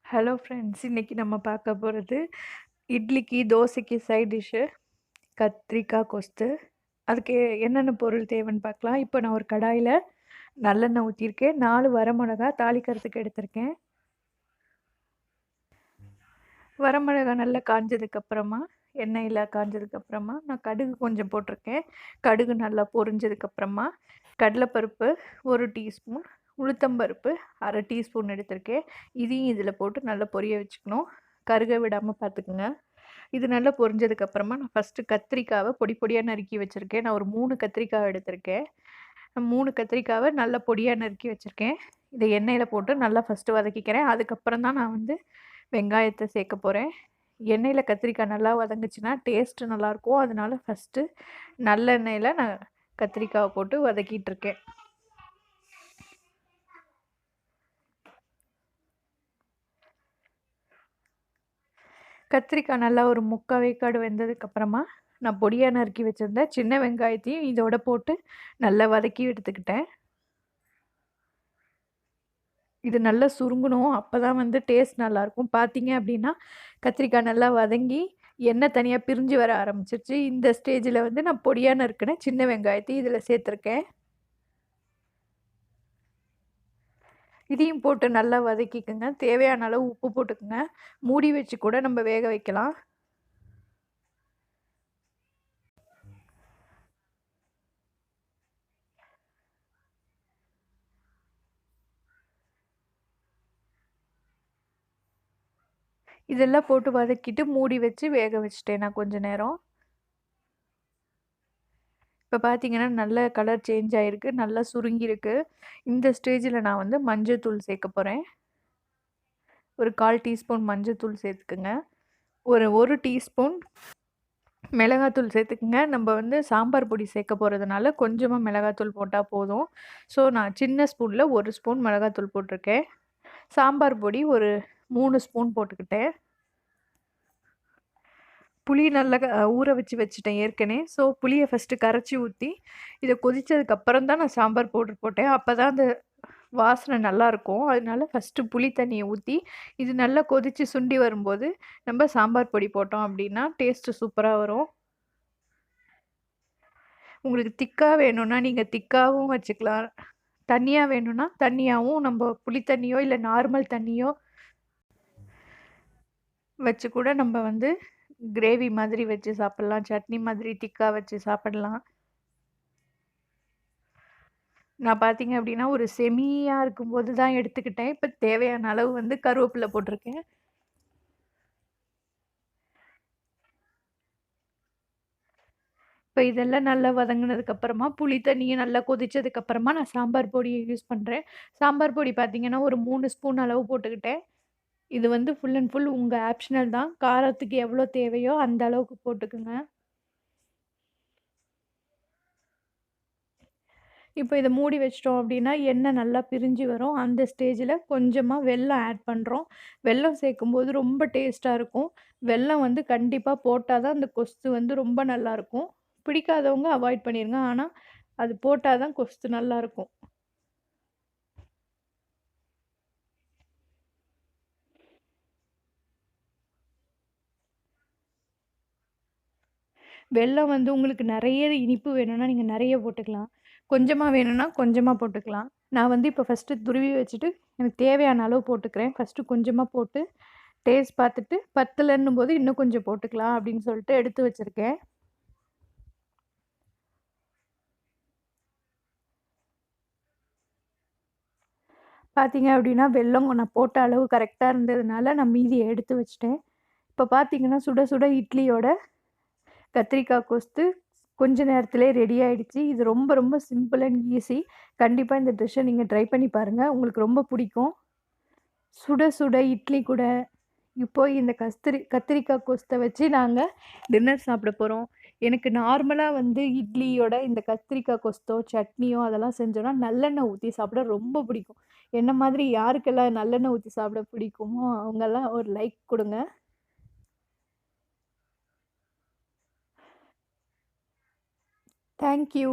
Hello friends, இன்னைக்கு நம்ம பார்க்க போகிறது இட்லிக்கு தோசைக்கு சைட் டிஷ்ஷு கத்திரிக்காய் கொஸ்து. அதுக்கு என்னென்ன பொருள் தேவைன்னு பார்க்கலாம். இப்போ நான் ஒரு கடாயில் நல்லெண்ணெய் ஊற்றிருக்கேன். 4 வரமிளகா தாளிக்கிறதுக்கு எடுத்திருக்கேன். வரமிளகா நல்லா காஞ்சதுக்கப்புறமா எண்ணெயில் காஞ்சதுக்கப்புறமா நான் கடுகு கொஞ்சம் போட்டிருக்கேன். கடுகு நல்லா பொரிஞ்சதுக்கப்புறமா கடலைப்பருப்பு 1 டீஸ்பூன், உளுத்தம்பருப்பு 1/2 டீஸ்பூன் எடுத்திருக்கேன். இதையும் இதில் போட்டு நல்லா பொரிய வச்சுக்கணும். கருக விடாமல் பார்த்துக்குங்க. இது நல்லா பொரிஞ்சதுக்கப்புறமா நான் ஃபஸ்ட்டு கத்திரிக்காவை பொடி பொடியாக நறுக்கி வச்சுருக்கேன். நான் ஒரு 3 கத்திரிக்காய் எடுத்திருக்கேன். 3 கத்திரிக்காவை நல்லா பொடியாக நறுக்கி வச்சுருக்கேன். இதை எண்ணெயில் போட்டு நல்லா ஃபஸ்ட்டு வதக்கிக்கிறேன். அதுக்கப்புறம் தான் நான் வெங்காயத்தை சேர்க்க போகிறேன். எண்ணெயில் கத்திரிக்காய் நல்லா வதங்குச்சுன்னா டேஸ்ட்டு நல்லாயிருக்கும். அதனால ஃபஸ்ட்டு நல்லெண்ணெயில் நான் கத்திரிக்காவை போட்டு வதக்கிட்டுருக்கேன். கத்திரிக்காய் நல்லா ஒரு 3/4 வேக்காடு வெந்ததுக்கப்புறமா நான் பொடியாக நறுக்கி வச்சுருந்தேன் சின்ன வெங்காயத்தையும் இதோட போட்டு நல்லா வதக்கி எடுத்துக்கிட்டேன். இது நல்லா சுருங்கணும். அப்போ தான் டேஸ்ட் நல்லாயிருக்கும். பார்த்தீங்க அப்படின்னா கத்திரிக்காய் நல்லா வதங்கி எண்ணெய் தனியாக பிரிஞ்சு வர ஆரம்பிச்சிருச்சு. இந்த ஸ்டேஜில் நான் பொடியாக நறுக்கின சின்ன வெங்காயத்தையும் இதில் சேர்த்துருக்கேன். இதையும் போட்டு நல்லா வதக்கிக்குங்க. தேவையான அளவு உப்பு போட்டுக்குங்க. மூடி வச்சு கூட நம்ம வேக வைக்கலாம். இதெல்லாம் போட்டு வதக்கிட்டு மூடி வச்சு வேக வச்சுட்டேன் நான் கொஞ்ச நேரம். இப்போ பார்த்தீங்கன்னா நல்ல கலர் சேஞ்ச் ஆகிருக்கு, நல்லா சுருங்கியிருக்கு. இந்த ஸ்டேஜில் நான் மஞ்சள்தூள் சேர்க்க போகிறேன். ஒரு 1/4 டீஸ்பூன் மஞ்சள்தூள் சேர்த்துக்குங்க. ஒரு டீஸ்பூன் மிளகாத்தூள் சேர்த்துக்குங்க. நம்ம சாம்பார் பொடி சேர்க்க போகிறதுனால கொஞ்சமாக மிளகாத்தூள் போட்டால் போதும். ஸோ நான் சின்ன ஸ்பூனில் 1 ஸ்பூன் மிளகாத்தூள் போட்டிருக்கேன். சாம்பார் பொடி ஒரு 3 ஸ்பூன் போட்டுக்கிட்டேன். புளி நல்லா ஊற வச்சுட்டேன் ஏற்கனவே. ஸோ புளியை ஃபஸ்ட்டு கரைச்சி ஊற்றி இதை கொதித்ததுக்கப்புறம் தான் நான் சாம்பார் பவுடர் போட்டேன். அப்போ தான் அந்த வாசனை நல்லாயிருக்கும். அதனால ஃபஸ்ட்டு புளி தண்ணியை ஊற்றி இது நல்லா கொதித்து சுண்டி வரும்போது நம்ம சாம்பார் பொடி போட்டோம் அப்படின்னா டேஸ்ட்டு சூப்பராக வரும். உங்களுக்கு திக்காக வேணும்னா நீங்கள் திக்காகவும் வச்சுக்கலாம். தண்ணியாக வேணும்னா தண்ணியாகவும் நம்ம புளி தண்ணியோ இல்லை நார்மல் தண்ணியோ வச்சு கூட நம்ம கிரேவி மாதிரி வச்சு சாப்பிட்லாம். சட்னி மாதிரி திக்காக வச்சு சாப்பிடலாம். நான் பார்த்தீங்க அப்படின்னா ஒரு செமியாக இருக்கும்போது தான் எடுத்துக்கிட்டேன். இப்போ தேவையான அளவு கருவேப்பிலை போட்டிருக்கேன். இப்போ இதெல்லாம் நல்லா வதங்கினதுக்கப்புறமா புளி தண்ணியும் நல்லா கொதிச்சதுக்கப்புறமா நான் சாம்பார் பொடியை யூஸ் பண்ணுறேன். சாம்பார் பொடி பார்த்தீங்கன்னா ஒரு 3 ஸ்பூன் அளவு போட்டுக்கிட்டேன். இது ஃபுல் அண்ட் ஃபுல் உங்கள் ஆப்ஷனல் தான். காரத்துக்கு எவ்வளோ தேவையோ அந்த அளவுக்கு போட்டுக்குங்க. இப்போ இதை மூடி வச்சிட்டோம் அப்படின்னா எண்ணெய் நல்லா பிரிஞ்சு வரும். அந்த ஸ்டேஜில் கொஞ்சமாக வெல்லம் ஆட் பண்ணுறோம். வெல்லம் சேர்க்கும்போது ரொம்ப டேஸ்ட்டாக இருக்கும். வெல்லம் கண்டிப்பாக போட்டால் தான் அந்த கொஸ்து ரொம்ப நல்லாயிருக்கும். பிடிக்காதவங்க அவாய்ட் பண்ணிடுங்க. ஆனால் அது போட்டால் தான் கொஸ்து நல்லாயிருக்கும். வெல்லம் உங்களுக்கு நிறைய இனிப்பு வேணும்னா நீங்கள் நிறைய போட்டுக்கலாம். கொஞ்சமாக வேணும்னா கொஞ்சமாக போட்டுக்கலாம். நான் இப்போ ஃபஸ்ட்டு துருவி வச்சுட்டு எனக்கு தேவையான அளவு போட்டுக்கிறேன். ஃபஸ்ட்டு கொஞ்சமாக போட்டு டேஸ்ட் பார்த்துட்டு பத்தலைன்னும் போது இன்னும் கொஞ்சம் போட்டுக்கலாம் அப்படின்னு சொல்லிட்டு எடுத்து வச்சுருக்கேன். பார்த்தீங்க அப்படின்னா வெல்லம் நான் போட்ட அளவு கரெக்டாக இருந்ததுனால நான் மீதியை எடுத்து வச்சுட்டேன். இப்போ பார்த்தீங்கன்னா சுட சுட இட்லியோட கத்திரிக்காய் கொஸ்து கொஞ்ச நேரத்திலே ரெடி ஆகிடுச்சு. இது ரொம்ப ரொம்ப சிம்பிள் அண்ட் ஈஸி. கண்டிப்பாக இந்த டிஷ்ஷை நீங்கள் ட்ரை பண்ணி பாருங்கள். உங்களுக்கு ரொம்ப பிடிக்கும். சுட சுட இட்லி கூட இப்போ இந்த கத்திரிக்காய் கொஸ்தை வச்சு நாங்கள் டின்னர் சாப்பிட போகிறோம். எனக்கு நார்மலாக இட்லியோட இந்த கத்திரிக்காய் கொஸ்தோ சட்னியோ அதெல்லாம் செஞ்சோன்னா நல்லெண்ணெய் ஊற்றி சாப்பிட ரொம்ப பிடிக்கும். என்ன மாதிரி யாருக்கெல்லாம் நல்லெண்ணெய் ஊற்றி சாப்பிட பிடிக்குமோ அவங்கெல்லாம் ஒரு லைக் கொடுங்க. தேங்க்யூ.